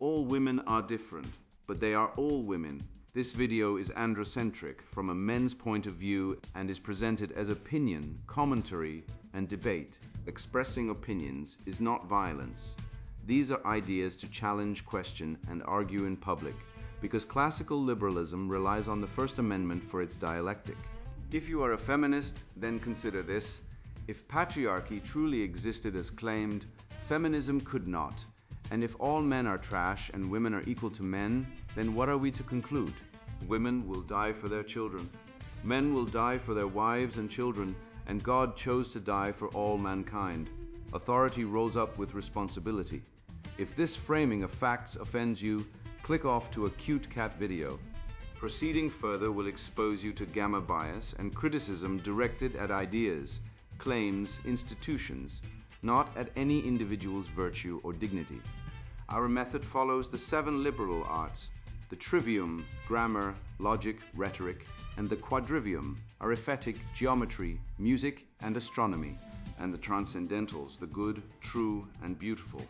All women are different, but they are all women. This video is androcentric from a men's point of view and is presented as opinion, commentary, and debate. Expressing opinions is not violence. These are ideas to challenge, question, and argue in public, because classical liberalism relies on the First Amendment for its dialectic. If you are a feminist, then consider this. If patriarchy truly existed as claimed, feminism could not. And if all men are trash and women are equal to men, then what are we to conclude? Women will die for their children. Men will die for their wives and children, and God chose to die for all mankind. Authority rolls up with responsibility. If this framing of facts offends you, click off to a cute cat video. Proceeding further will expose you to gamma bias and criticism directed at ideas, claims, institutions, not at any individual's virtue or dignity. Our method follows the 7 liberal arts, the trivium, grammar, logic, rhetoric, and the quadrivium, arithmetic, geometry, music, and astronomy, and the transcendentals, the good, true, and beautiful.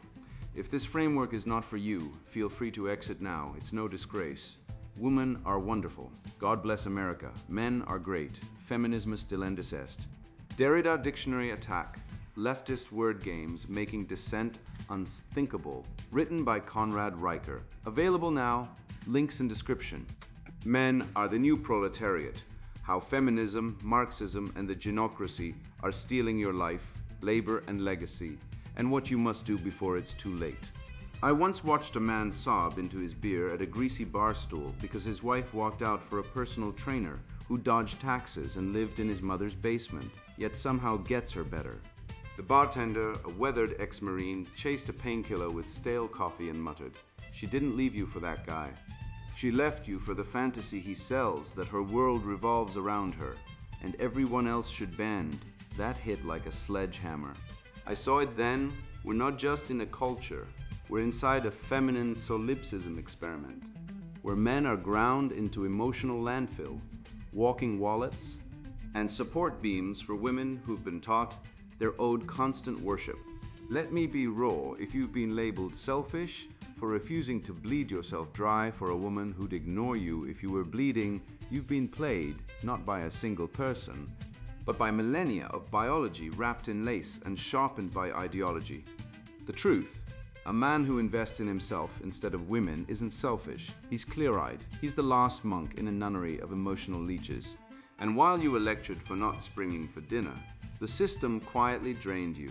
If this framework is not for you, feel free to exit now. It's no disgrace. Women are wonderful. God bless America. Men are great. Feminismus delendis est. Derrida dictionary attack. Leftist word games making dissent unthinkable. Written by Conrad Riker. Available now. Links in description. Men are the new proletariat. How feminism, Marxism, and the genocracy are stealing your life, labor, and legacy, and what you must do before it's too late. I once watched a man sob into his beer at a greasy bar stool because his wife walked out for a personal trainer who dodged taxes and lived in his mother's basement, yet somehow gets her better. The bartender, a weathered ex-Marine, chased a painkiller with stale coffee and muttered, "She didn't leave you for that guy. She left you for the fantasy he sells that her world revolves around her, and everyone else should bend." That hit like a sledgehammer. I saw it then. We're not just in a culture. We're inside a feminine solipsism experiment, where men are ground into emotional landfill, walking wallets, and support beams for women who've been taught they're owed constant worship. Let me be raw. If you've been labeled selfish for refusing to bleed yourself dry for a woman who'd ignore you if you were bleeding, you've been played, not by a single person, but by millennia of biology wrapped in lace and sharpened by ideology. The truth, a man who invests in himself instead of women isn't selfish. He's clear-eyed. He's the last monk in a nunnery of emotional leeches. And while you were lectured for not springing for dinner, the system quietly drained you.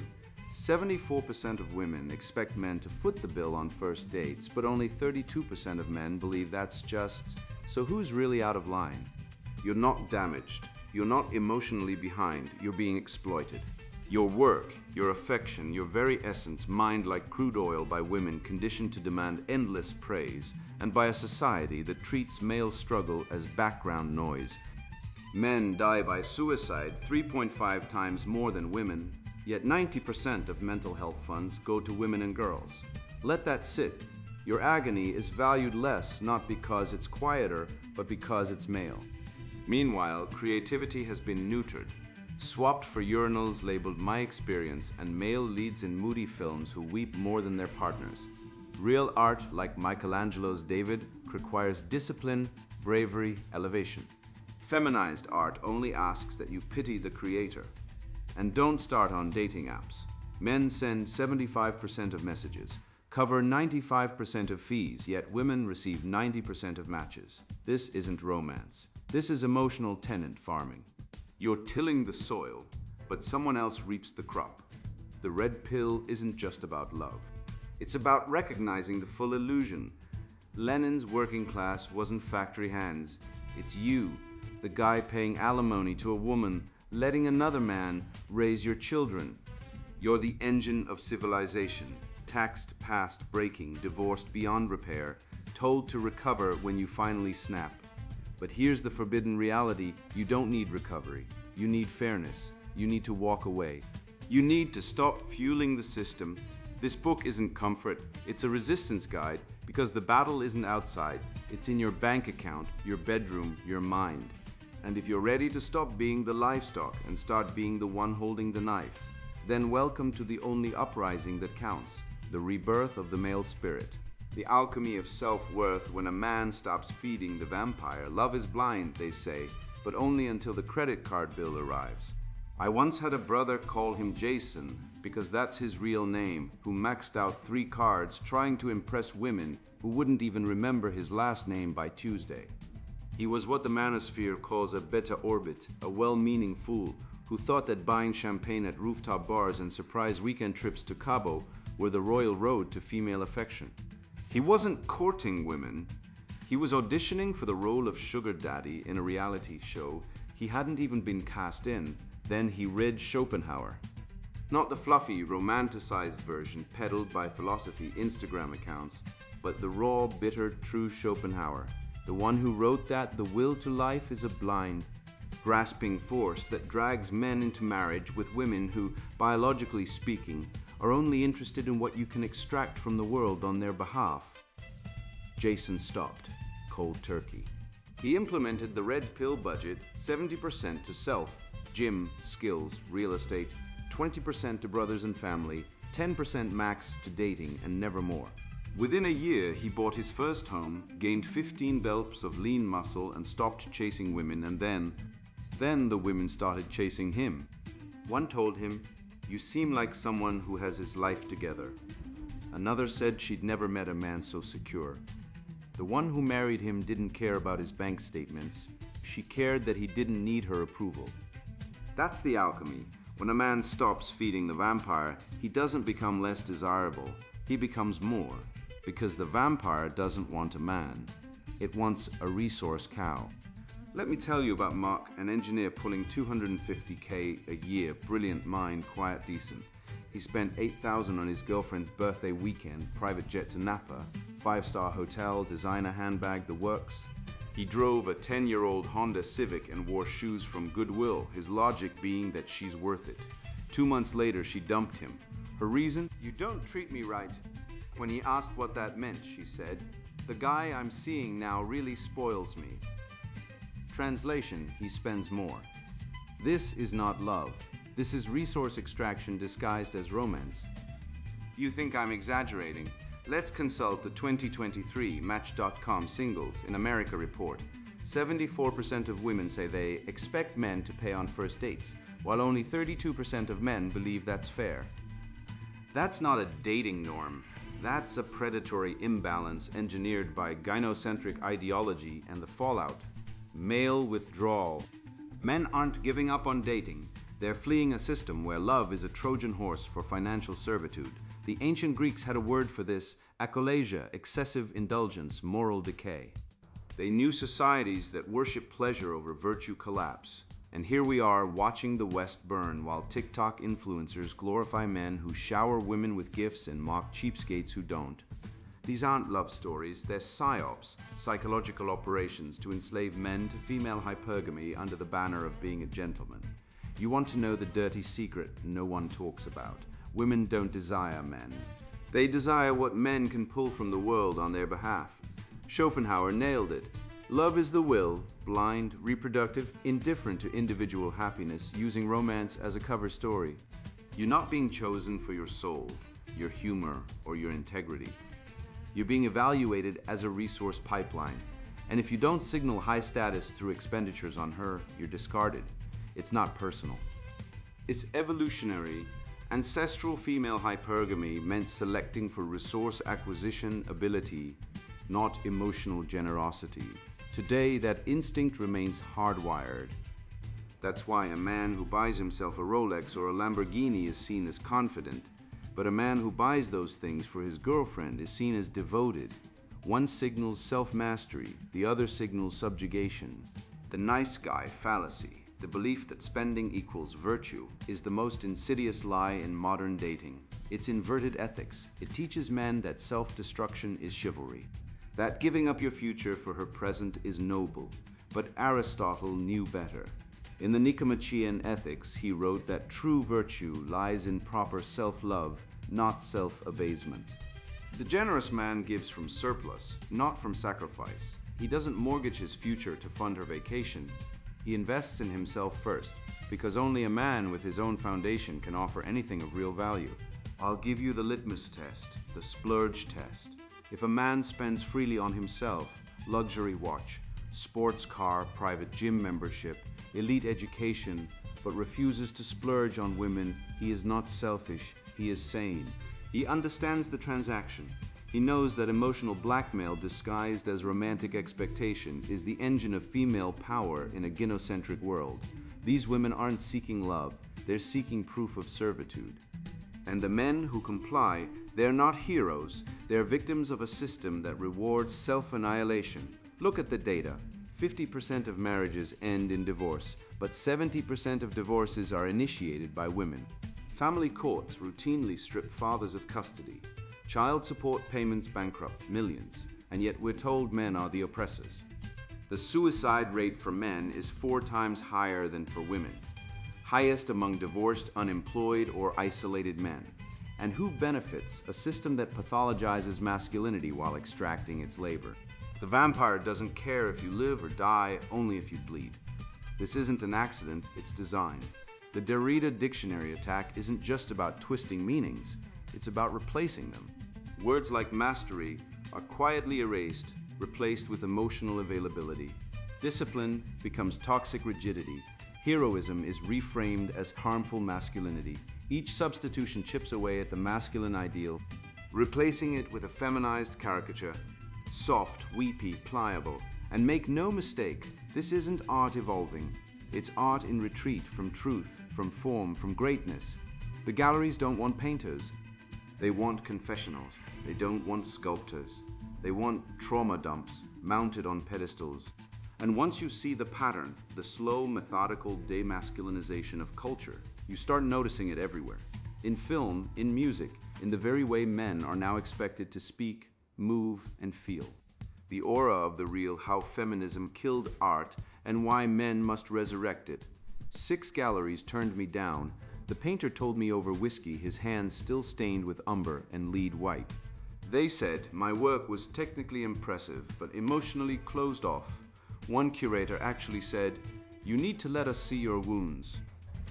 74% of women expect men to foot the bill on first dates, but only 32% of men believe that's just. So who's really out of line? You're not damaged. You're not emotionally behind. You're being exploited. Your work, your affection, your very essence mined like crude oil by women conditioned to demand endless praise, and by a society that treats male struggle as background noise. Men die by suicide 3.5 times more than women, yet 90% of mental health funds go to women and girls. Let that sit. Your agony is valued less not because it's quieter, but because it's male. Meanwhile, creativity has been neutered, swapped for urinals labeled My Experience and male leads in moody films who weep more than their partners. Real art, like Michelangelo's David, requires discipline, bravery, elevation. Feminized art only asks that you pity the creator. And don't start on dating apps. Men send 75% of messages, cover 95% of fees, yet women receive 90% of matches. This isn't romance. This is emotional tenant farming. You're tilling the soil, but someone else reaps the crop. The red pill isn't just about love. It's about recognizing the full illusion. Lenin's working class wasn't factory hands. It's you, the guy paying alimony to a woman, letting another man raise your children. You're the engine of civilization, taxed past breaking, divorced beyond repair, told to recover when you finally snap. But here's the forbidden reality: you don't need recovery. You need fairness. You need to walk away. You need to stop fueling the system. This book isn't comfort, it's a resistance guide, because the battle isn't outside, it's in your bank account, your bedroom, your mind. And if you're ready to stop being the livestock and start being the one holding the knife, then welcome to the only uprising that counts, the rebirth of the male spirit. The alchemy of self-worth. When a man stops feeding the vampire, love is blind, they say, but only until the credit card bill arrives. I once had a brother call him Jason, because that's his real name, who maxed out 3 cards trying to impress women who wouldn't even remember his last name by Tuesday. He was what the manosphere calls a beta orbit, a well-meaning fool who thought that buying champagne at rooftop bars and surprise weekend trips to Cabo were the royal road to female affection. He wasn't courting women. He was auditioning for the role of sugar daddy in a reality show he hadn't even been cast in. Then he read Schopenhauer. Not the fluffy, romanticized version peddled by philosophy Instagram accounts, but the raw, bitter, true Schopenhauer. The one who wrote that the will to life is a blind, grasping force that drags men into marriage with women who, biologically speaking, are only interested in what you can extract from the world on their behalf. Jason stopped, cold turkey. He implemented the red pill budget, 70% to self, gym, skills, real estate, 20% to brothers and family, 10% max to dating, and never more. Within a year, he bought his first home, gained 15 belts of lean muscle, and stopped chasing women, and then the women started chasing him. One told him, "You seem like someone who has his life together." Another said she'd never met a man so secure. The one who married him didn't care about his bank statements. She cared that he didn't need her approval. That's the alchemy. When a man stops feeding the vampire, he doesn't become less desirable. He becomes more, because the vampire doesn't want a man. It wants a resource cow. Let me tell you about Mark, an engineer pulling $250K a year, brilliant mind, quiet, decent. He spent $8,000 on his girlfriend's birthday weekend, private jet to Napa, 5-star hotel, designer handbag, the works. He drove a 10-year-old Honda Civic and wore shoes from Goodwill, his logic being that she's worth it. 2 months later, she dumped him. Her reason? "You don't treat me right." When he asked what that meant, she said, "The guy I'm seeing now really spoils me." Translation, he spends more. This is not love. This is resource extraction disguised as romance. You think I'm exaggerating? Let's consult the 2023 Match.com Singles in America report. 74% of women say they expect men to pay on first dates, while only 32% of men believe that's fair. That's not a dating norm. That's a predatory imbalance engineered by gynocentric ideology and the fallout. Male withdrawal. Men aren't giving up on dating. They're fleeing a system where love is a Trojan horse for financial servitude. The ancient Greeks had a word for this: achalasia, excessive indulgence, moral decay. They knew societies that worship pleasure over virtue collapse. And here we are watching the West burn while TikTok influencers glorify men who shower women with gifts and mock cheapskates who don't. These aren't love stories, they're psyops, psychological operations to enslave men to female hypergamy under the banner of being a gentleman. You want to know the dirty secret no one talks about. Women don't desire men. They desire what men can pull from the world on their behalf. Schopenhauer nailed it. Love is the will, blind, reproductive, indifferent to individual happiness, using romance as a cover story. You're not being chosen for your soul, your humor, or your integrity. You're being evaluated as a resource pipeline. And if you don't signal high status through expenditures on her, you're discarded. It's not personal. It's evolutionary. Ancestral female hypergamy meant selecting for resource acquisition ability, not emotional generosity. Today, that instinct remains hardwired. That's why a man who buys himself a Rolex or a Lamborghini is seen as confident, but a man who buys those things for his girlfriend is seen as devoted. One signals self-mastery, the other signals subjugation. The nice guy fallacy, the belief that spending equals virtue, is the most insidious lie in modern dating. It's inverted ethics. It teaches men that self-destruction is chivalry, that giving up your future for her present is noble. But Aristotle knew better. In the Nicomachean Ethics, he wrote that true virtue lies in proper self-love, not self-abasement. The generous man gives from surplus, not from sacrifice. He doesn't mortgage his future to fund her vacation. He invests in himself first, because only a man with his own foundation can offer anything of real value. I'll give you the litmus test, the splurge test. If a man spends freely on himself, luxury watch, sports car, private gym membership, elite education, but refuses to splurge on women, he is not selfish, he is sane. He understands the transaction. He knows that emotional blackmail disguised as romantic expectation is the engine of female power in a gynocentric world. These women aren't seeking love, they're seeking proof of servitude. And the men who comply, they're not heroes, they're victims of a system that rewards self-annihilation. Look at the data. 50% of marriages end in divorce, but 70% of divorces are initiated by women. Family courts routinely strip fathers of custody. Child support payments bankrupt millions, and yet we're told men are the oppressors. The suicide rate for men is 4 times higher than for women, highest among divorced, unemployed, or isolated men. And who benefits? A system that pathologizes masculinity while extracting its labor. The vampire doesn't care if you live or die, only if you bleed. This isn't an accident, it's design. The Derrida dictionary attack isn't just about twisting meanings, it's about replacing them. Words like mastery are quietly erased, replaced with emotional availability. Discipline becomes toxic rigidity. Heroism is reframed as harmful masculinity. Each substitution chips away at the masculine ideal, replacing it with a feminized caricature. Soft, weepy, pliable. And make no mistake, this isn't art evolving. It's art in retreat from truth, from form, from greatness. The galleries don't want painters. They want confessionals. They don't want sculptors. They want trauma dumps mounted on pedestals. And once you see the pattern, the slow, methodical demasculinization of culture, you start noticing it everywhere. In film, in music, in the very way men are now expected to speak, move, and feel. The aura of the real how feminism killed art and why men must resurrect it. 6 galleries turned me down. The painter told me over whiskey his hands still stained with umber and lead white. They said my work was technically impressive, but emotionally closed off. One curator actually said, "You need to let us see your wounds."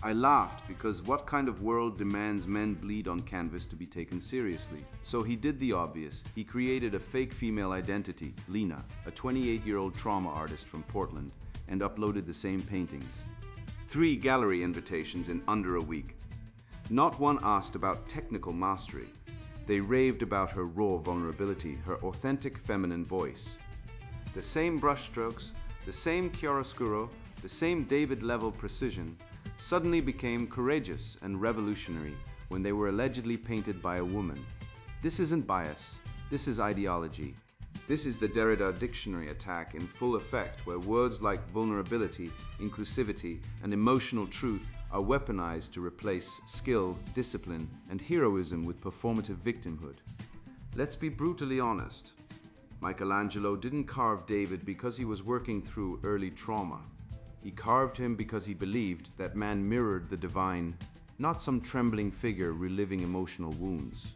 I laughed because what kind of world demands men bleed on canvas to be taken seriously? So he did the obvious. He created a fake female identity, Lena, a 28-year-old trauma artist from Portland, and uploaded the same paintings. 3 gallery invitations in under a week. Not one asked about technical mastery. They raved about her raw vulnerability, her authentic feminine voice. The same brushstrokes, the same chiaroscuro, the same David-level precision, suddenly became courageous and revolutionary when they were allegedly painted by a woman. This isn't bias, this is ideology. This is the Derrida dictionary attack in full effect, where words like vulnerability, inclusivity, and emotional truth are weaponized to replace skill, discipline, and heroism with performative victimhood. Let's be brutally honest. Michelangelo didn't carve David because he was working through early trauma. He carved him because he believed that man mirrored the divine, not some trembling figure reliving emotional wounds.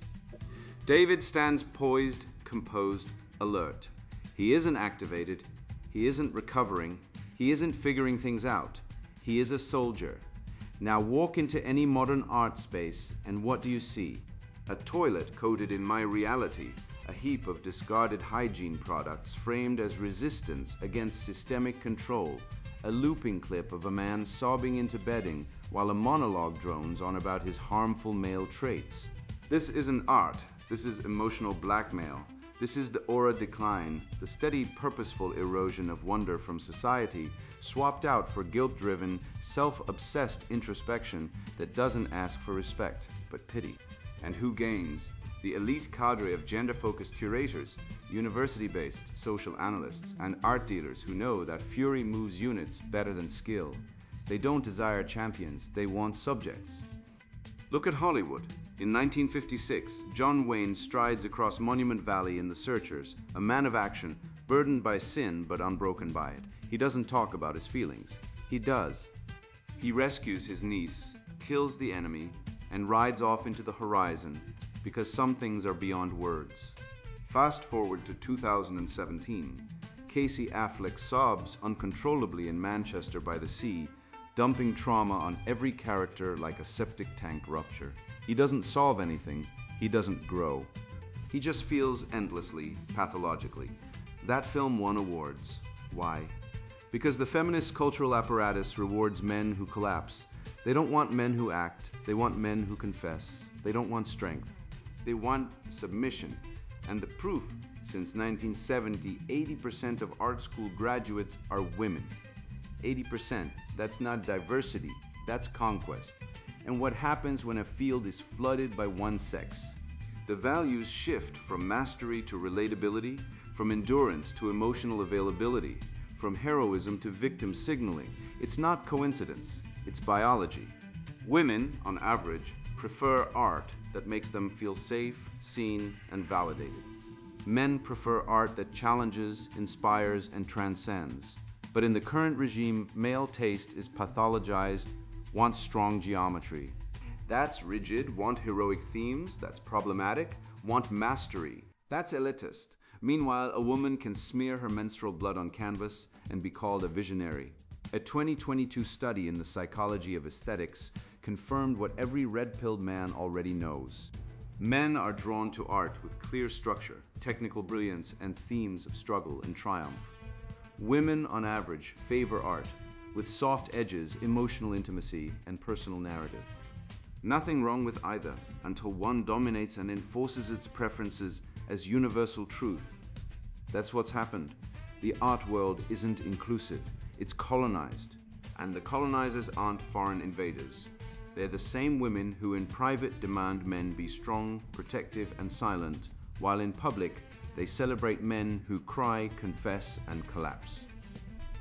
David stands poised, composed, alert. He isn't activated, he isn't recovering, he isn't figuring things out. He is a soldier. Now walk into any modern art space and what do you see? A toilet coded in my reality, a heap of discarded hygiene products framed as resistance against systemic control, a looping clip of a man sobbing into bedding while a monologue drones on about his harmful male traits. This isn't art, this is emotional blackmail. This is the aura decline, the steady purposeful erosion of wonder from society, swapped out for guilt-driven, self-obsessed introspection that doesn't ask for respect, but pity. And who gains? The elite cadre of gender-focused curators, university-based social analysts, and art dealers who know that fury moves units better than skill. They don't desire champions, they want subjects. Look at Hollywood. In 1956, John Wayne strides across Monument Valley in The Searchers, a man of action, burdened by sin but unbroken by it. He doesn't talk about his feelings. He does. He rescues his niece, kills the enemy, and rides off into the horizon because some things are beyond words. Fast forward to 2017. Casey Affleck sobs uncontrollably in Manchester by the Sea, dumping trauma on every character like a septic tank rupture. He doesn't solve anything, he doesn't grow. He just feels endlessly, pathologically. That film won awards. Why? Because the feminist cultural apparatus rewards men who collapse. They don't want men who act. They want men who confess. They don't want strength. They want submission. And the proof, since 1970, 80% of art school graduates are women. 80%. That's not diversity. That's conquest. And what happens when a field is flooded by one sex? The values shift from mastery to relatability, from endurance to emotional availability, from heroism to victim signaling. It's not coincidence, it's biology. Women, on average, prefer art that makes them feel safe, seen, and validated. Men prefer art that challenges, inspires, and transcends. But in the current regime, male taste is pathologized, wants strong geometry. That's rigid, want heroic themes, that's problematic, want mastery, that's elitist. Meanwhile, a woman can smear her menstrual blood on canvas and be called a visionary. A 2022 study in the psychology of aesthetics confirmed what every red-pilled man already knows. Men are drawn to art with clear structure, technical brilliance, and themes of struggle and triumph. Women, on average, favor art with soft edges, emotional intimacy, and personal narrative. Nothing wrong with either until one dominates and enforces its preferences as universal truth. That's what's happened. The art world isn't inclusive, it's colonized. And the colonizers aren't foreign invaders. They're the same women who in private demand men be strong, protective, and silent, while in public they celebrate men who cry, confess, and collapse.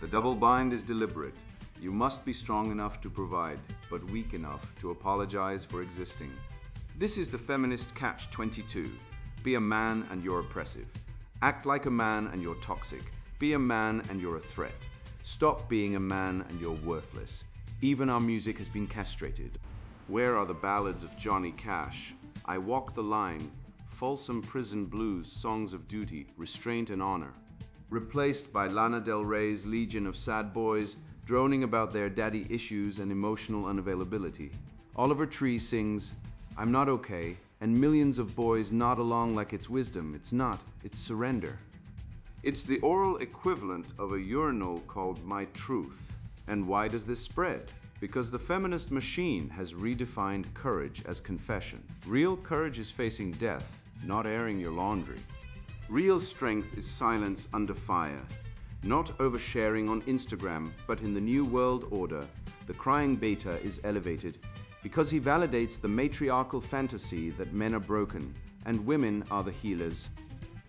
The double bind is deliberate. You must be strong enough to provide, but weak enough to apologize for existing. This is the feminist catch-22. Be a man and you're oppressive. Act like a man and you're toxic. Be a man and you're a threat. Stop being a man and you're worthless. Even our music has been castrated. Where are the ballads of Johnny Cash? I Walk the Line, Folsom Prison Blues, songs of duty, restraint and honor. Replaced by Lana Del Rey's legion of sad boys, droning about their daddy issues and emotional unavailability. Oliver Tree sings, I'm not okay, and millions of boys nod along like it's wisdom. It's not, it's surrender. It's the oral equivalent of a urinal called My Truth. And why does this spread? Because the feminist machine has redefined courage as confession. Real courage is facing death, not airing your laundry. Real strength is silence under fire. Not oversharing on Instagram, but in the new world order, the crying beta is elevated because he validates the matriarchal fantasy that men are broken and women are the healers.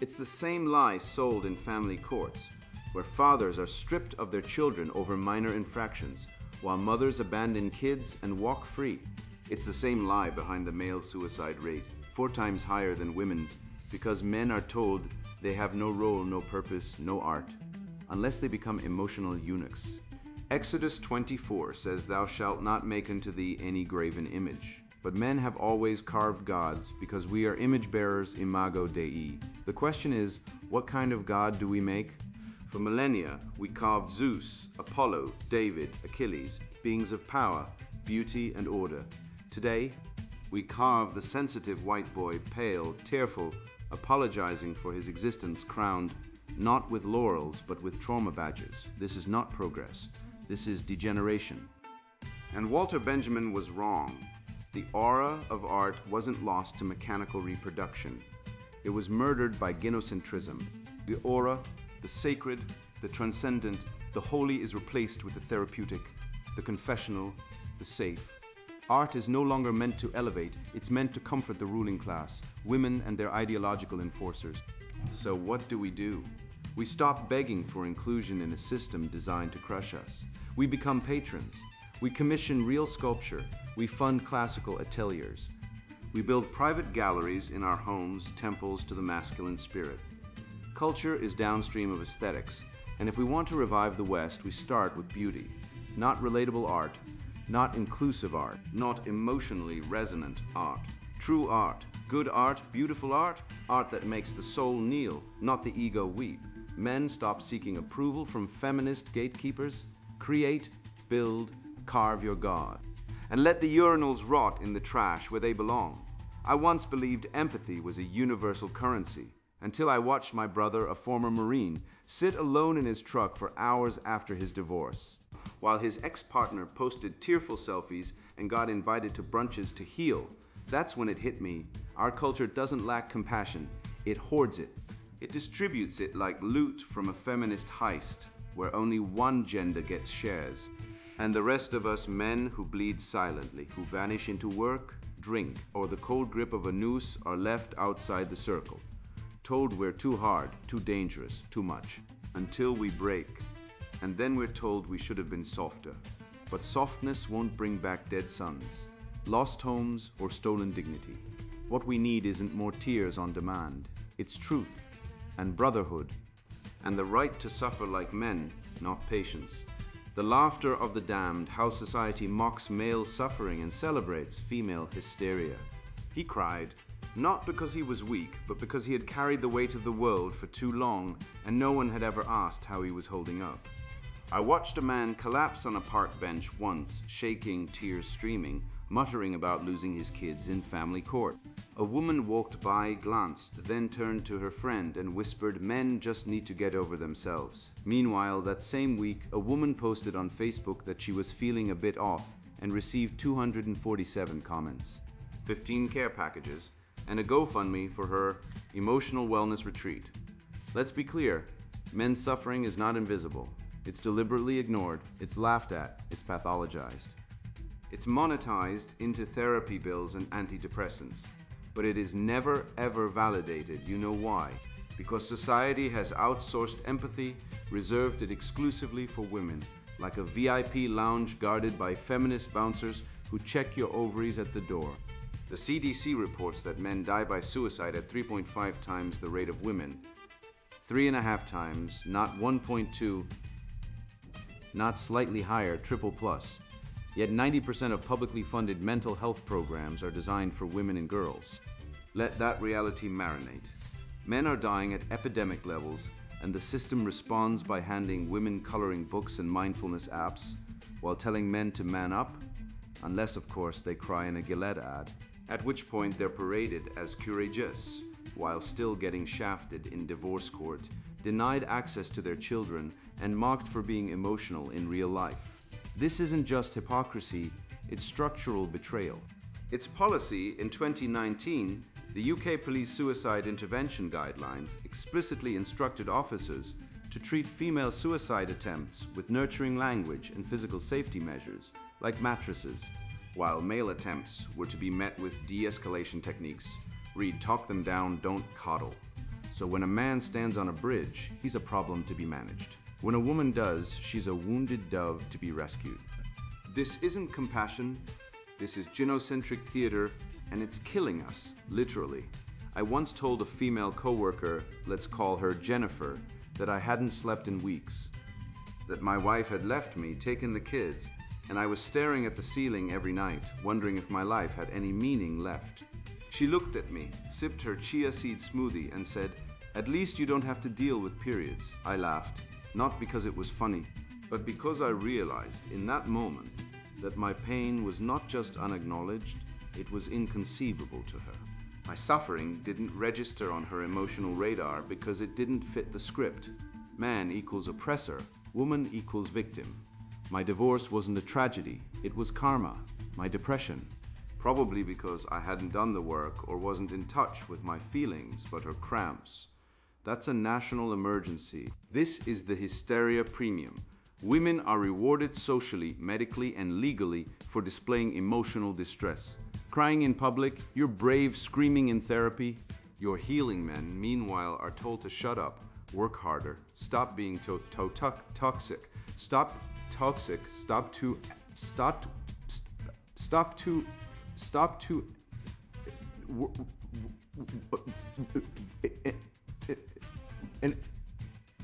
It's the same lie sold in family courts, where fathers are stripped of their children over minor infractions, while mothers abandon kids and walk free. It's the same lie behind the male suicide rate, 4 times higher than women's, because men are told they have no role, no purpose, no art, unless they become emotional eunuchs. Exodus 24 says, Thou shalt not make unto thee any graven image. But men have always carved gods because we are image bearers, imago Dei. The question is, what kind of God do we make? For millennia, we carved Zeus, Apollo, David, Achilles, beings of power, beauty, and order. Today, we carve the sensitive white boy, pale, tearful, apologizing for his existence, crowned not with laurels, but with trauma badges. This is not progress. This is degeneration. And Walter Benjamin was wrong. The aura of art wasn't lost to mechanical reproduction. It was murdered by gynocentrism. The aura, the sacred, the transcendent, the holy is replaced with the therapeutic, the confessional, the safe. Art is no longer meant to elevate, it's meant to comfort the ruling class, women and their ideological enforcers. So what do? We stop begging for inclusion in a system designed to crush us. We become patrons. We commission real sculpture. We fund classical ateliers. We build private galleries in our homes, temples to the masculine spirit. Culture is downstream of aesthetics, and if we want to revive the West, we start with beauty. Not relatable art, not inclusive art, not emotionally resonant art. True art, good art, beautiful art, art that makes the soul kneel, not the ego weep. Men stop seeking approval from feminist gatekeepers. Create, build, carve your God. And let the urinals rot in the trash where they belong. I once believed empathy was a universal currency, until I watched my brother, a former Marine, sit alone in his truck for hours after his divorce, while his ex-partner posted tearful selfies and got invited to brunches to heal. That's when it hit me. Our culture doesn't lack compassion, it hoards it. It distributes it like loot from a feminist heist, where only one gender gets shares. And the rest of us men who bleed silently, who vanish into work, drink, or the cold grip of a noose are left outside the circle, told we're too hard, too dangerous, too much, until we break. And then we're told we should have been softer. But softness won't bring back dead sons, lost homes, or stolen dignity. What we need isn't more tears on demand. It's truth and brotherhood and the right to suffer like men, not patience. The laughter of the damned, how society mocks male suffering and celebrates female hysteria. He cried, not because he was weak, but because he had carried the weight of the world for too long and no one had ever asked how he was holding up. I watched a man collapse on a park bench once, shaking, tears streaming, muttering about losing his kids in family court. A woman walked by, glanced, then turned to her friend and whispered, "Men just need to get over themselves." Meanwhile, that same week, a woman posted on Facebook that she was feeling a bit off and received 247 comments, 15 care packages, and a GoFundMe for her emotional wellness retreat. Let's be clear, men's suffering is not invisible. It's deliberately ignored, it's laughed at, it's pathologized. It's monetized into therapy bills and antidepressants. But it is never ever validated. You know why? Because society has outsourced empathy, reserved it exclusively for women, like a VIP lounge guarded by feminist bouncers who check your ovaries at the door. The CDC reports that men die by suicide at 3.5 times the rate of women. 3.5 times, not 1.2, not slightly higher, triple plus. Yet 90% of publicly funded mental health programs are designed for women and girls. Let that reality marinate. Men are dying at epidemic levels, and the system responds by handing women coloring books and mindfulness apps, while telling men to man up, unless of course they cry in a Gillette ad, at which point they're paraded as courageous, while still getting shafted in divorce court, denied access to their children, and mocked for being emotional in real life. This isn't just hypocrisy, it's structural betrayal. Its policy in 2019, the UK Police Suicide Intervention Guidelines explicitly instructed officers to treat female suicide attempts with nurturing language and physical safety measures, like mattresses, while male attempts were to be met with de-escalation techniques. Read, talk them down, don't coddle. So when a man stands on a bridge, he's a problem to be managed. When a woman does, she's a wounded dove to be rescued. This isn't compassion, this is gynocentric theater, and it's killing us, literally. I once told a female coworker, let's call her Jennifer, that I hadn't slept in weeks, that my wife had left me, taken the kids, and I was staring at the ceiling every night, wondering if my life had any meaning left. She looked at me, sipped her chia seed smoothie, and said, "At least you don't have to deal with periods." I laughed. Not because it was funny, but because I realized in that moment that my pain was not just unacknowledged, it was inconceivable to her. My suffering didn't register on her emotional radar because it didn't fit the script. Man equals oppressor, woman equals victim. My divorce wasn't a tragedy, it was karma, my depression. Probably because I hadn't done the work or wasn't in touch with my feelings, but her cramps. That's a national emergency. This is the hysteria premium. Women are rewarded socially, medically, and legally for displaying emotional distress. Crying in public, you're brave, screaming in therapy. Your healing men, meanwhile, are told to shut up, work harder, stop being toxic, stop toxic, stop to,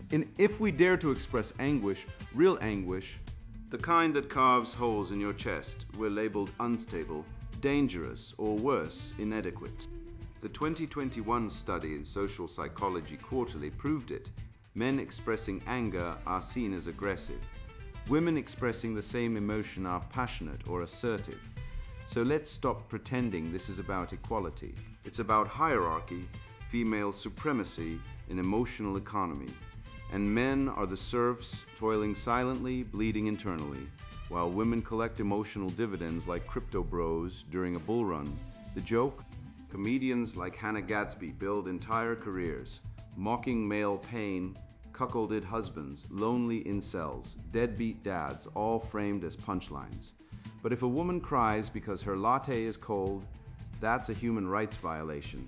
and if we dare to express anguish, real anguish, the kind that carves holes in your chest, we're labeled unstable, dangerous, or worse, inadequate. The 2021 study in Social Psychology Quarterly proved it. Men expressing anger are seen as aggressive. Women expressing the same emotion are passionate or assertive. So let's stop pretending this is about equality. It's about hierarchy, female supremacy, an emotional economy. And men are the serfs, toiling silently, bleeding internally, while women collect emotional dividends like crypto bros during a bull run. The joke? Comedians like Hannah Gadsby build entire careers, mocking male pain, cuckolded husbands, lonely incels, deadbeat dads, all framed as punchlines. But if a woman cries because her latte is cold, that's a human rights violation.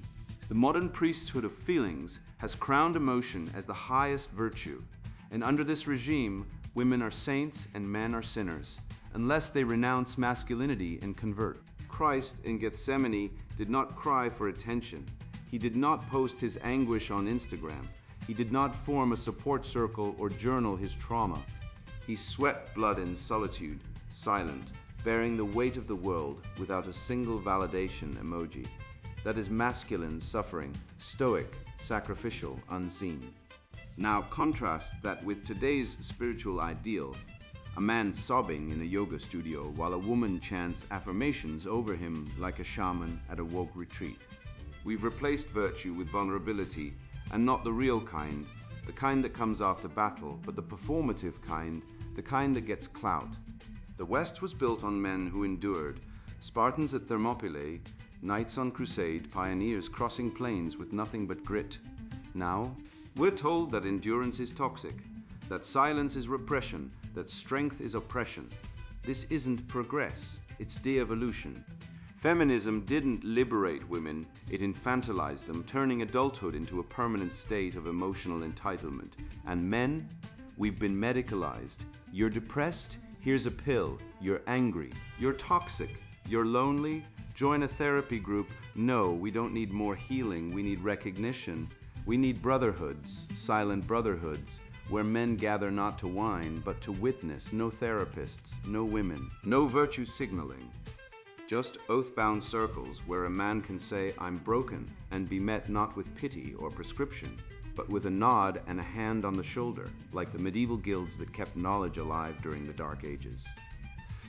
The modern priesthood of feelings has crowned emotion as the highest virtue, and under this regime, women are saints and men are sinners, unless they renounce masculinity and convert. Christ in Gethsemane did not cry for attention. He did not post his anguish on Instagram. He did not form a support circle or journal his trauma. He sweat blood in solitude, silent, bearing the weight of the world without a single validation emoji. That is masculine suffering, stoic, sacrificial, unseen. Now contrast that with today's spiritual ideal, a man sobbing in a yoga studio while a woman chants affirmations over him like a shaman at a woke retreat. We've replaced virtue with vulnerability, and not the real kind, the kind that comes after battle, but the performative kind, the kind that gets clout. The West was built on men who endured, Spartans at Thermopylae, knights on crusade, pioneers crossing plains with nothing but grit. Now, we're told that endurance is toxic, that silence is repression, that strength is oppression. This isn't progress, it's de-evolution. Feminism didn't liberate women, it infantilized them, turning adulthood into a permanent state of emotional entitlement. And men, we've been medicalized. You're depressed? Here's a pill. You're angry. You're toxic. You're lonely? Join a therapy group. No, we don't need more healing, we need recognition. We need brotherhoods, silent brotherhoods, where men gather not to whine, but to witness. No therapists, no women, no virtue signaling. Just oath-bound circles where a man can say, I'm broken, and be met not with pity or prescription, but with a nod and a hand on the shoulder, like the medieval guilds that kept knowledge alive during the Dark Ages.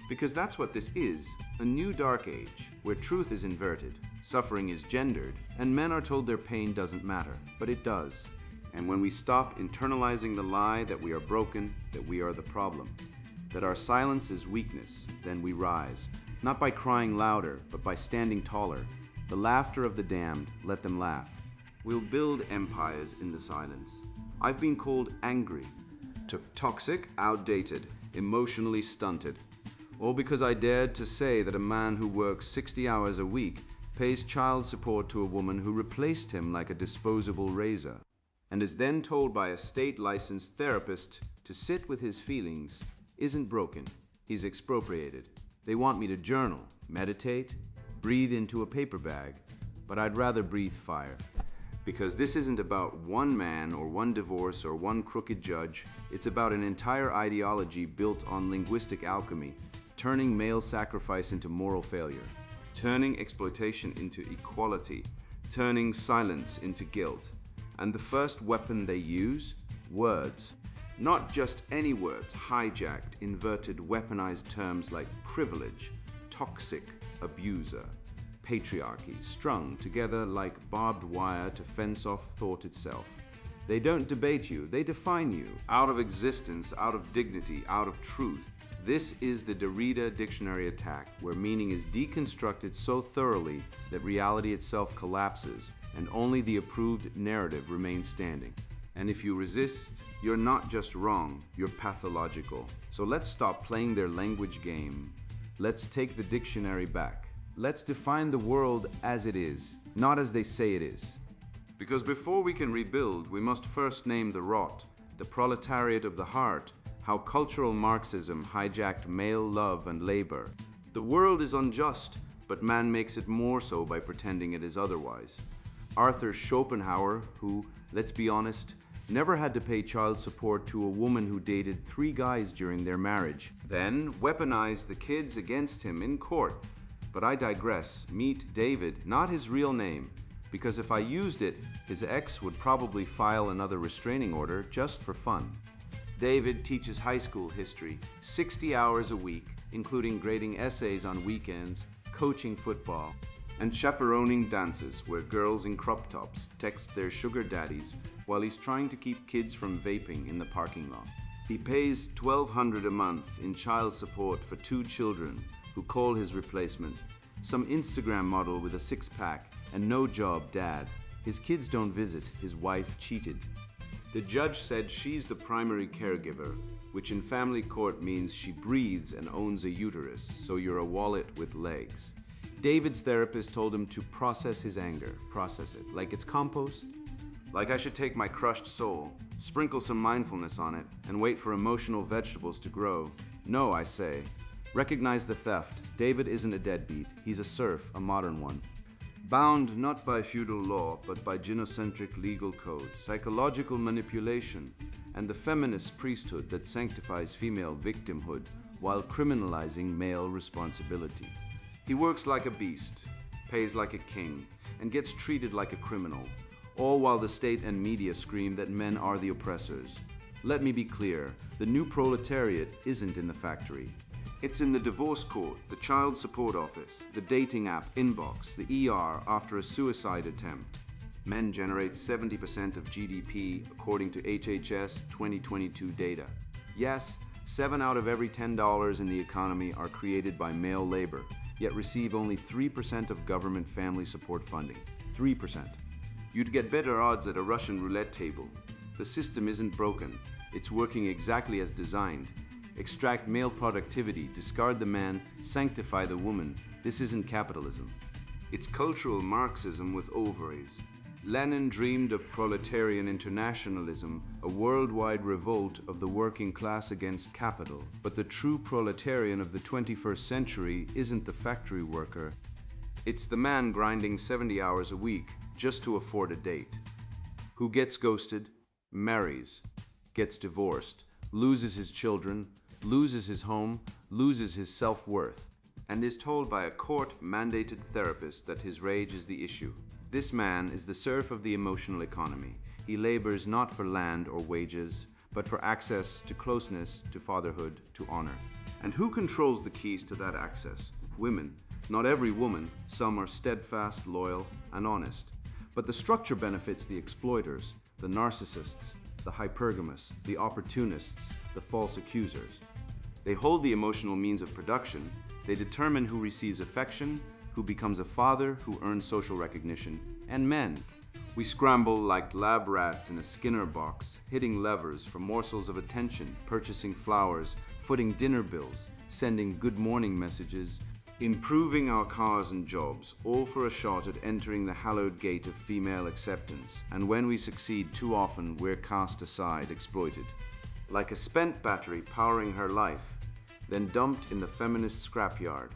Because that's what this is, a new dark age, where truth is inverted, suffering is gendered, and men are told their pain doesn't matter, but it does. And when we stop internalizing the lie that we are broken, that we are the problem, that our silence is weakness, then we rise, not by crying louder, but by standing taller. The laughter of the damned, let them laugh. We'll build empires in the silence. I've been called angry, toxic, outdated, emotionally stunted, all because I dared to say that a man who works 60 hours a week pays child support to a woman who replaced him like a disposable razor, and is then told by a state-licensed therapist to sit with his feelings, isn't broken, he's expropriated. They want me to journal, meditate, breathe into a paper bag, but I'd rather breathe fire. Because this isn't about one man or one divorce or one crooked judge, it's about an entire ideology built on linguistic alchemy, turning male sacrifice into moral failure, turning exploitation into equality, turning silence into guilt. And the first weapon they use? Words. Not just any words, hijacked, inverted, weaponized terms like privilege, toxic, abuser, patriarchy, strung together like barbed wire to fence off thought itself. They don't debate you, they define you, out of existence, out of dignity, out of truth. This is the Derrida dictionary attack, where meaning is deconstructed so thoroughly that reality itself collapses, and only the approved narrative remains standing. And if you resist, you're not just wrong, you're pathological. So let's stop playing their language game. Let's take the dictionary back. Let's define the world as it is, not as they say it is. Because before we can rebuild, we must first name the rot, the proletariat of the heart, how cultural Marxism hijacked male love and labor. The world is unjust, but man makes it more so by pretending it is otherwise. Arthur Schopenhauer, who, let's be honest, never had to pay child support to a woman who dated 3 guys during their marriage, then weaponized the kids against him in court. But I digress. Meet David, not his real name, because if I used it, his ex would probably file another restraining order just for fun. David teaches high school history, 60 hours a week, including grading essays on weekends, coaching football, and chaperoning dances where girls in crop tops text their sugar daddies while he's trying to keep kids from vaping in the parking lot. He pays $1,200 a month in child support for 2 children who call his replacement some Instagram model with a six-pack and no job dad. His kids don't visit, his wife cheated. The judge said she's the primary caregiver, which in family court means she breathes and owns a uterus, so you're a wallet with legs. David's therapist told him to process his anger, process it, like it's compost. Like I should take my crushed soul, sprinkle some mindfulness on it, and wait for emotional vegetables to grow. No, I say. Recognize the theft. David isn't a deadbeat, he's a serf, a modern one. Bound not by feudal law, but by gynocentric legal code, psychological manipulation, and the feminist priesthood that sanctifies female victimhood while criminalizing male responsibility. He works like a beast, pays like a king, and gets treated like a criminal, all while the state and media scream that men are the oppressors. Let me be clear, the new proletariat isn't in the factory. It's in the divorce court, the child support office, the dating app inbox, the ER after a suicide attempt. Men generate 70% of GDP according to HHS 2022 data. Yes, 7 out of every $10 in the economy are created by male labor, yet receive only 3% of government family support funding. 3%. You'd get better odds at a Russian roulette table. The system isn't broken. It's working exactly as designed. Extract male productivity, discard the man, sanctify the woman. This isn't capitalism. It's cultural Marxism with ovaries. Lenin dreamed of proletarian internationalism, a worldwide revolt of the working class against capital. But the true proletarian of the 21st century isn't the factory worker. It's the man grinding 70 hours a week just to afford a date, who gets ghosted, marries, gets divorced, loses his children, loses his home, loses his self-worth, and is told by a court-mandated therapist that his rage is the issue. This man is the serf of the emotional economy. He labors not for land or wages, but for access to closeness, to fatherhood, to honor. And who controls the keys to that access? Women. Not every woman. Some are steadfast, loyal, and honest. But the structure benefits the exploiters, the narcissists, the hypergamous, the opportunists, the false accusers. They hold the emotional means of production. They determine who receives affection, who becomes a father, who earns social recognition, and men. We scramble like lab rats in a Skinner box, hitting levers for morsels of attention, purchasing flowers, footing dinner bills, sending good morning messages, improving our cars and jobs, all for a shot at entering the hallowed gate of female acceptance. And when we succeed, too often we're cast aside, exploited. Like a spent battery powering her life, then dumped in the feminist scrapyard.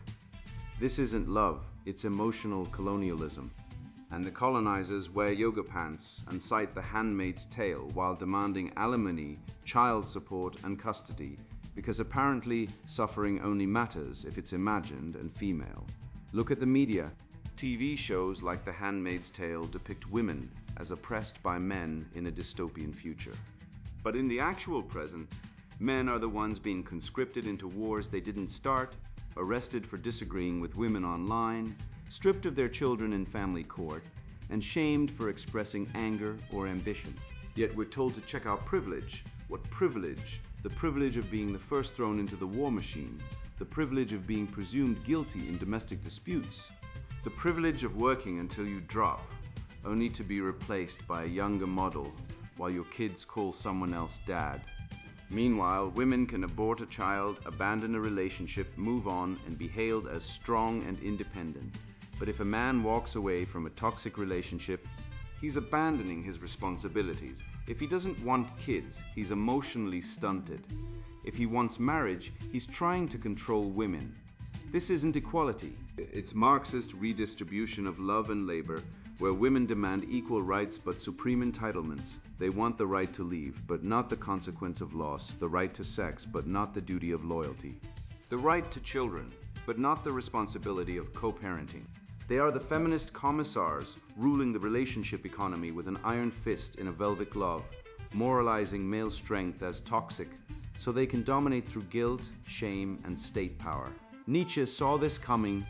This isn't love, it's emotional colonialism. And the colonizers wear yoga pants and cite The Handmaid's Tale while demanding alimony, child support, and custody, because apparently suffering only matters if it's imagined and female. Look at the media. TV shows like The Handmaid's Tale depict women as oppressed by men in a dystopian future. But in the actual present, men are the ones being conscripted into wars they didn't start, arrested for disagreeing with women online, stripped of their children in family court, and shamed for expressing anger or ambition. Yet we're told to check our privilege. What privilege? The privilege of being the first thrown into the war machine, the privilege of being presumed guilty in domestic disputes, the privilege of working until you drop, only to be replaced by a younger model while your kids call someone else dad. Meanwhile, women can abort a child, abandon a relationship, move on, and be hailed as strong and independent. But if a man walks away from a toxic relationship, he's abandoning his responsibilities. If he doesn't want kids, he's emotionally stunted. If he wants marriage, he's trying to control women. This isn't equality. It's Marxist redistribution of love and labor, where women demand equal rights but supreme entitlements. They want the right to leave, but not the consequence of loss, the right to sex, but not the duty of loyalty, the right to children, but not the responsibility of co-parenting. They are the feminist commissars ruling the relationship economy with an iron fist in a velvet glove, moralizing male strength as toxic, so they can dominate through guilt, shame, and state power. Nietzsche saw this coming.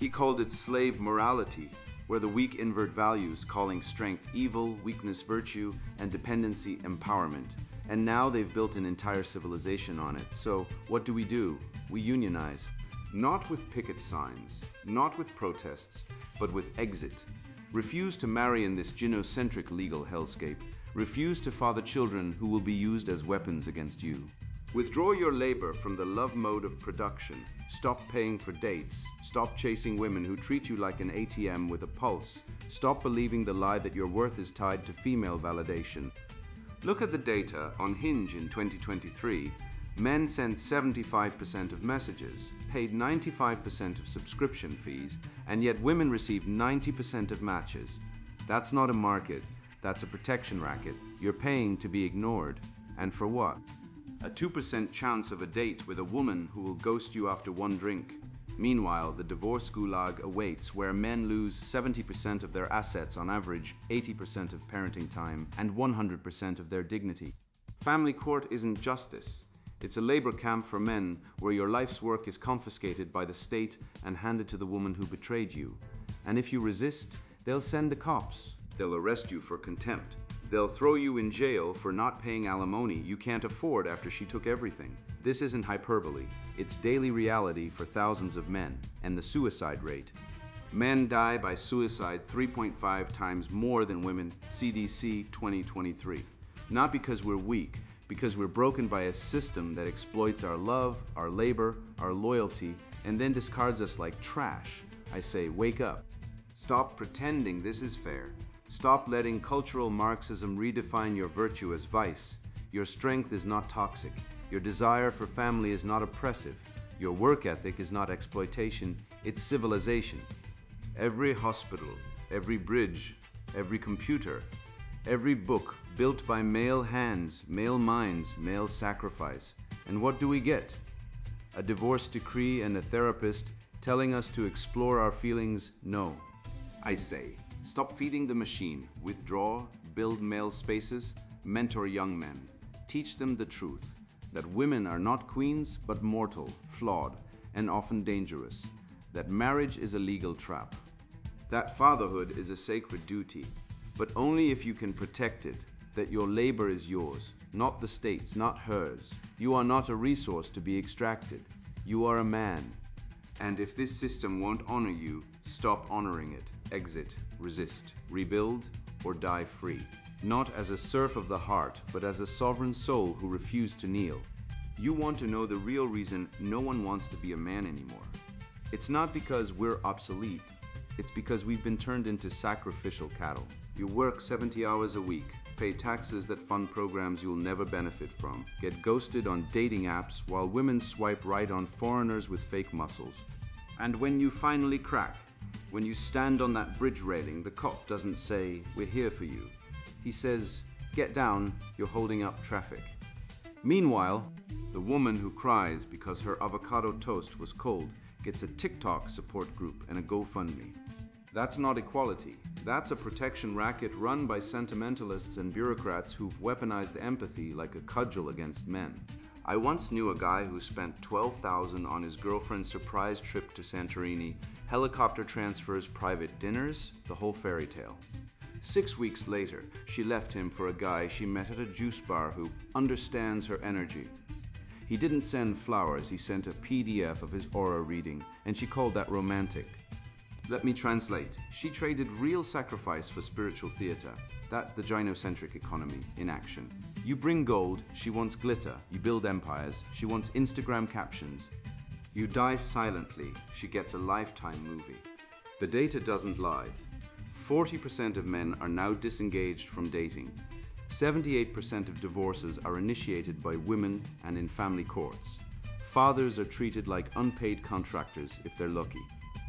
He called it slave morality, where the weak invert values, calling strength evil, weakness virtue, and dependency empowerment. And now they've built an entire civilization on it. So what do? We unionize. Not with picket signs, not with protests, but with exit. Refuse to marry in this gynocentric legal hellscape. Refuse to father children who will be used as weapons against you. Withdraw your labor from the love mode of production. Stop paying for dates. Stop chasing women who treat you like an ATM with a pulse. Stop believing the lie that your worth is tied to female validation. Look at the data on Hinge in 2023. Men sent 75% of messages, paid 95% of subscription fees, and yet women received 90% of matches. That's not a market, that's a protection racket. You're paying to be ignored. And for what? A 2% chance of a date with a woman who will ghost you after one drink. Meanwhile, the divorce gulag awaits, where men lose 70% of their assets on average, 80% of parenting time, and 100% of their dignity. Family court isn't justice. It's a labor camp for men where your life's work is confiscated by the state and handed to the woman who betrayed you. And if you resist, they'll send the cops. They'll arrest you for contempt. They'll throw you in jail for not paying alimony you can't afford after she took everything. This isn't hyperbole. It's daily reality for thousands of men, and the suicide rate. Men die by suicide 3.5 times more than women, CDC 2023. Not because we're weak, because we're broken by a system that exploits our love, our labor, our loyalty, and then discards us like trash. I say, wake up. Stop pretending this is fair. Stop letting cultural Marxism redefine your virtue as vice. Your strength is not toxic. Your desire for family is not oppressive. Your work ethic is not exploitation, it's civilization. Every hospital, every bridge, every computer, every book built by male hands, male minds, male sacrifice. And what do we get? A divorce decree and a therapist telling us to explore our feelings? No. I say, stop feeding the machine. Withdraw, build male spaces, mentor young men. Teach them the truth, that women are not queens, but mortal, flawed, and often dangerous. That marriage is a legal trap. That fatherhood is a sacred duty, but only if you can protect it. That your labor is yours, not the state's, not hers. You are not a resource to be extracted. You are a man. And if this system won't honor you, stop honoring it. Exit, resist, rebuild, or die free. Not as a serf of the heart, but as a sovereign soul who refused to kneel. You want to know the real reason no one wants to be a man anymore. It's not because we're obsolete. It's because we've been turned into sacrificial cattle. You work 70 hours a week, pay taxes that fund programs you'll never benefit from, get ghosted on dating apps while women swipe right on foreigners with fake muscles. And when you finally crack, when you stand on that bridge railing, the cop doesn't say, "We're here for you." He says, "Get down, you're holding up traffic." Meanwhile, the woman who cries because her avocado toast was cold gets a TikTok support group and a GoFundMe. That's not equality. That's a protection racket run by sentimentalists and bureaucrats who've weaponized empathy like a cudgel against men. I once knew a guy who spent $12,000 on his girlfriend's surprise trip to Santorini, helicopter transfers, private dinners, the whole fairy tale. 6 weeks later, she left him for a guy she met at a juice bar who understands her energy. He didn't send flowers, he sent a PDF of his aura reading, and she called that romantic. Let me translate. She traded real sacrifice for spiritual theater. That's the gynocentric economy in action. You bring gold, she wants glitter. You build empires, she wants Instagram captions. You die silently, she gets a Lifetime movie. The data doesn't lie. 40% of men are now disengaged from dating. 78% of divorces are initiated by women and in family courts. Fathers are treated like unpaid contractors if they're lucky.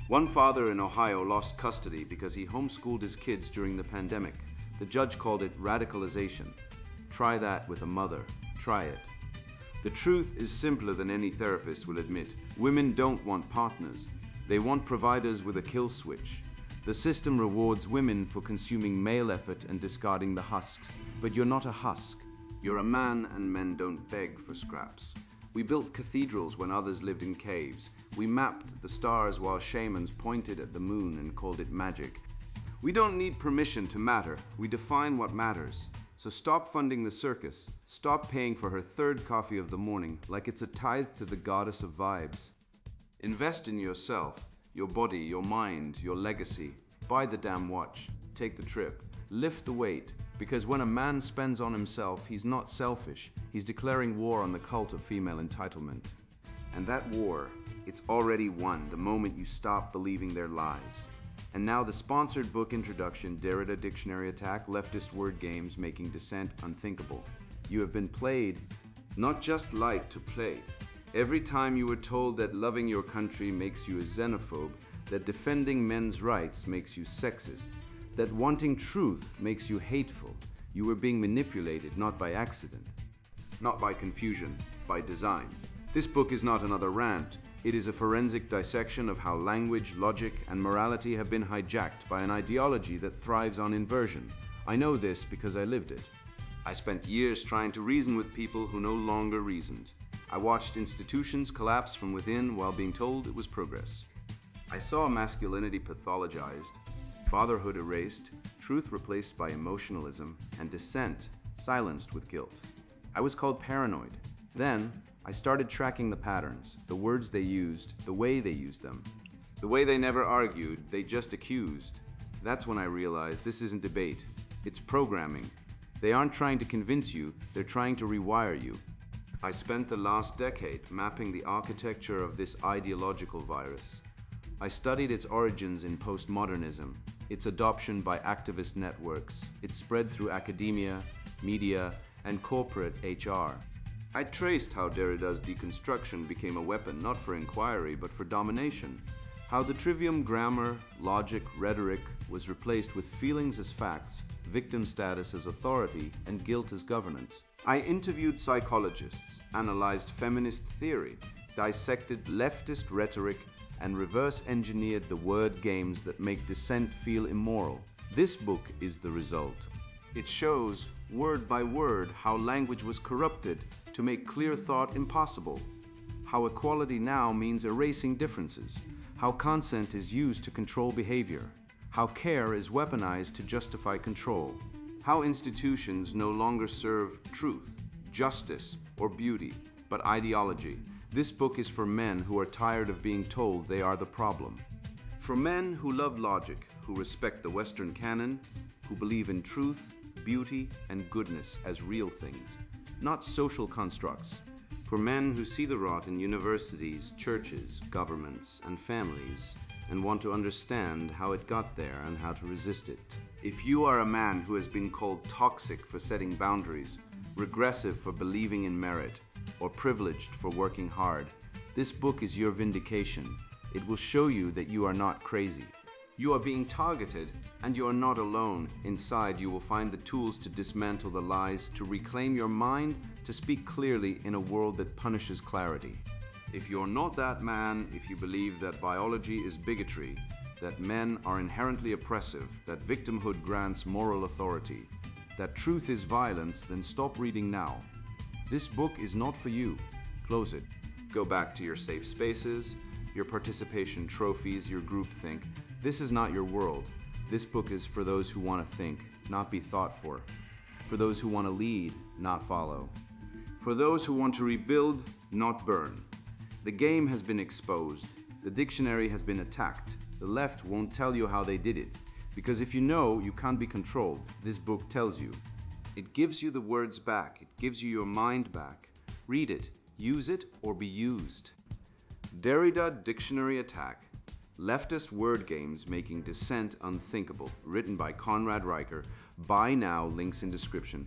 One father in Ohio lost custody because he homeschooled his kids during the pandemic. The judge called it radicalization. Try that with a mother. Try it. The truth is simpler than any therapist will admit. Women don't want partners. They want providers with a kill switch. The system rewards women for consuming male effort and discarding the husks. But you're not a husk. You're a man, and men don't beg for scraps. We built cathedrals when others lived in caves. We mapped the stars while shamans pointed at the moon and called it magic. We don't need permission to matter. We define what matters. So stop funding the circus. Stop paying for her third coffee of the morning like it's a tithe to the goddess of vibes. Invest in yourself, your body, your mind, your legacy. Buy the damn watch. Take the trip. Lift the weight. Because when a man spends on himself, he's not selfish. He's declaring war on the cult of female entitlement. And that war, it's already won the moment you stop believing their lies. And now the sponsored book introduction, Derrida Dictionary Attack, Leftist Word Games Making Dissent Unthinkable. You have been played, not just lied to played. Every time you were told that loving your country makes you a xenophobe, that defending men's rights makes you sexist, that wanting truth makes you hateful, you were being manipulated not by accident, not by confusion, by design. This book is not another rant. It is a forensic dissection of how language, logic, and morality have been hijacked by an ideology that thrives on inversion. I know this because I lived it. I spent years trying to reason with people who no longer reasoned. I watched institutions collapse from within while being told it was progress. I saw masculinity pathologized, fatherhood erased, truth replaced by emotionalism, and dissent silenced with guilt. I was called paranoid. Then, I started tracking the patterns, the words they used, the way they used them. The way they never argued, they just accused. That's when I realized this isn't debate, it's programming. They aren't trying to convince you, they're trying to rewire you. I spent the last decade mapping the architecture of this ideological virus. I studied its origins in postmodernism, its adoption by activist networks, its spread through academia, media, and corporate HR. I traced how Derrida's deconstruction became a weapon not for inquiry but for domination, how the trivium grammar, logic, rhetoric was replaced with feelings as facts, victim status as authority, and guilt as governance. I interviewed psychologists, analyzed feminist theory, dissected leftist rhetoric, and reverse-engineered the word games that make dissent feel immoral. This book is the result. It shows, word by word, how language was corrupted to make clear thought impossible, how equality now means erasing differences, how consent is used to control behavior, how care is weaponized to justify control, how institutions no longer serve truth, justice, or beauty, but ideology. This book is for men who are tired of being told they are the problem. For men who love logic, who respect the Western canon, who believe in truth, beauty, and goodness as real things, not social constructs. For men who see the rot in universities, churches, governments, and families, and want to understand how it got there and how to resist it. If you are a man who has been called toxic for setting boundaries, regressive for believing in merit, or privileged for working hard, this book is your vindication. It will show you that you are not crazy. You are being targeted, and you are not alone. Inside, you will find the tools to dismantle the lies, to reclaim your mind, to speak clearly in a world that punishes clarity. If you're not that man, if you believe that biology is bigotry, that men are inherently oppressive, that victimhood grants moral authority, that truth is violence, then stop reading now. This book is not for you. Close it. Go back to your safe spaces, your participation trophies, your groupthink. This is not your world. This book is for those who want to think, not be thought for those who want to lead, not follow, for those who want to rebuild, not burn. The game has been exposed. The dictionary has been attacked. The left won't tell you how they did it, because if you know, you can't be controlled. This book tells you. It gives you the words back. It gives you your mind back. Read it, use it, or be used. Derrida Dictionary Attack, Leftist Word Games Making Dissent Unthinkable, written by Conrad Riker. Buy now, links in description.